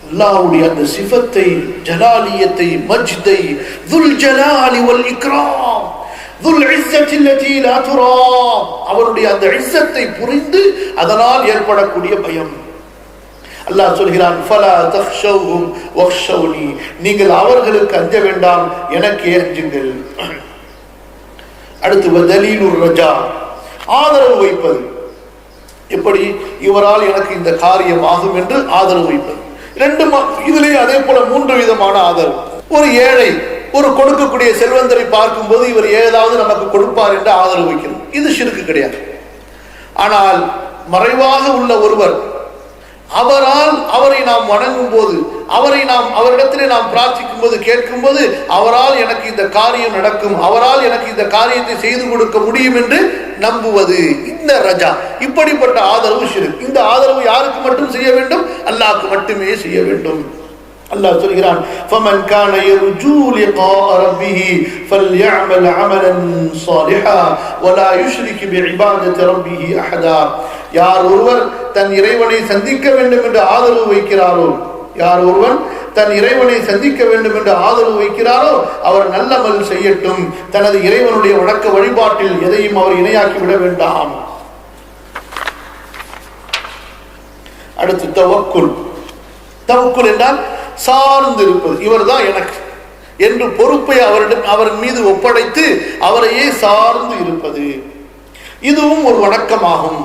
அல்லாஹ்வுடைய அந்த சிஃபத்தை, ஜலாலியத்தை, மஜ்தை, துல் ஜலாலி வல் இக்ராம், துல் இஸ்ஸத்தி அல்லதி லா துராம், அவருடைய அந்த இஸ்ஸத்தை புரிந்து அதனால் ஏற்படக்கூடிய பயம். அல்லாஹ் சொல்கிறான், ஃபலா தக்ஷௌஹும் வக்ஷௌனி, நீங்கள் அவர்களுக்கு அஞ்ச வேண்டாம், எனக்கு அஞ்சுங்கள். அடுத்து வதலீலுர் ரஜா, ஆதரவு வைப்பது. எப்படி? இவரால் எனக்கு இந்த காரியம் ஆகும் என்று ஆதரவு வைப்பது. இதுலேயே அதே போல 3 விதமான ஆதரவு. ஒரு ஏழை, ஒரு கொடுக்கக்கூடிய செல்வந்தரை பார்க்கும் போது இவர் ஏதாவது நமக்கு கொடுப்பார் என்று ஆதரவு வைக்கிறது, இது ஷிர்க் கிடையாது. ஆனால் மறைவாக உள்ள ஒருவர், அவரை நாம் வணங்கும் போது, அவரிடத்திலே நாம் பிரார்த்திக்கும் போது, கேட்கும் போது, அவரால் எனக்கு இந்த காரியம் நடக்கும், அவரால் எனக்கு இந்த காரியத்தை செய்து கொடுக்க முடியும் என்று நம்புவது, இந்த ரஜா, இப்படிப்பட்ட ஆதரவு ஷிர்க். இந்த ஆதரவு யாருக்கு மட்டும் செய்ய வேண்டும்? அல்லாஹ்வுக்கு மட்டுமே செய்ய வேண்டும். அல்லாஹ் சொல்கிறான், فَمَنْ كَانَ يَرْجُو لِقَاءَ رَبِّهِ فَلْيَعْمَلْ عَمَلًا صَالِحًا وَلَا يُشْرِكْ بِعِبَادَةِ رَبِّهِ أَحَدًا. யார் ஒருவர் தன் இறைவனை சந்திக்க வேண்டும் என்று ஆதரவு வைக்கிறாரோ, யார் ஒருவன் தன் இறைவனை சந்திக்க வேண்டும் என்று ஆதரவு வைக்கிறாரோ அவர் நல்லமல் செய்யட்டும், தனது இறைவனுடைய வணக்க வழிபாட்டில் எதையும் அவர் இணையாக்கி விட வேண்டாம். அடுத்து தவக்குல். தவக்குல் என்றால் சார்ந்து இருப்பது. இவர் தான் எனக்கு என்று பொறுப்பை அவரின் மீது ஒப்படைத்து அவரையே சார்ந்து இருப்பது, இதுவும் ஒரு வணக்கமாகும்.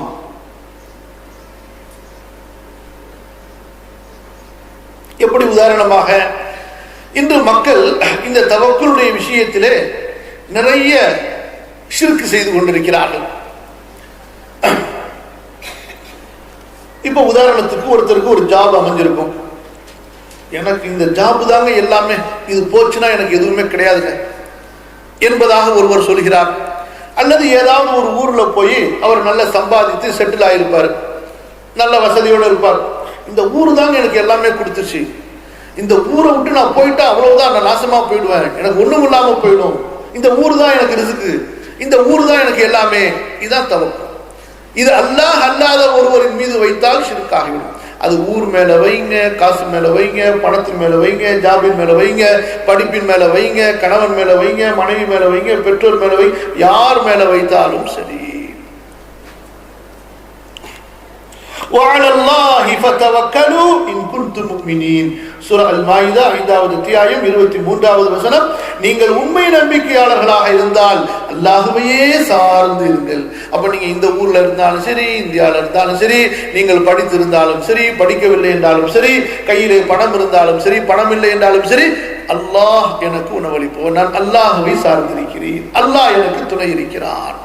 எப்படி? உதாரணமாக இன்று மக்கள் இந்த தவக்குலுடைய விஷயத்திலே நிறைய ஷிர்க் செய்து கொண்டிருக்கிறார்கள். இப்ப உதாரணத்துக்கு ஒருத்தருக்கு ஒரு ஜாப் அமைஞ்சிருக்கும், எனக்கு இந்த ஜாப் தாங்க எல்லாமே, இது போச்சுன்னா எனக்கு எதுவுமே கிடையாதுங்க என்பதாக ஒருவர் சொல்கிறார். அல்லது ஏதாவது ஒரு ஊர்ல போய் அவர் நல்ல சம்பாதித்து செட்டில் ஆயிருப்பார், நல்ல வசதியோடு இருப்பார். இந்த ஊரு தாங்க எனக்கு எல்லாமே கொடுத்துருச்சு, இந்த ஊரை விட்டு நான் போயிட்டா அவ்வளவுதான், நான் நாசமா போயிடுவேன், எனக்கு ஒண்ணும் இல்லாம போயிடும், இந்த ஊரு தான் எனக்கு ரிஸ்க், இந்த ஊரு தான் எனக்கு எல்லாமே. இதுதான் தவக்குல். இது அல்லாஹ் அல்லாத ஒருவரின் மீது வைத்தால் ஷிர்க் ஆகிவிடும். அது ஊர் மேல வைங்க, காசு மேல வைங்க, பணத்தின் மேல வைங்க, ஜாபின் மேல வைங்க, படிப்பின் மேல வைங்க, கணவன் மேல வைங்க, மனைவி மேல வைங்க, பெற்றோர் மேல வைங்க, யார் மேல வைத்தாலும் சரி. وعلى الله فتوكلوا إن كنتم مؤمنين. சூரா அல்-மாயிதா 5வது அத்தியாயம் 23வது வசனம். நீங்கள் உண்மை நம்பிக்கையாளர்களாக இருந்தால் அல்லாஹ்வையே சார்ந்து இருங்கள். அப்ப நீங்க இந்த ஊர்ல இருந்தாலும் சரி, இந்தியாவில் இருந்தாலும் சரி, நீங்கள் படித்திருந்தாலும் சரி, படிக்கவில்லை என்றாலும் சரி, கையிலே பணம் இருந்தாலும் சரி, பணம் இல்லை என்றாலும் சரி, அல்லாஹ் எனக்கு உணவளிப்போம், நான் அல்லாஹ்வை சார்ந்திருக்கிறேன், அல்லாஹ் எனக்கு துணை இருக்கிறான்.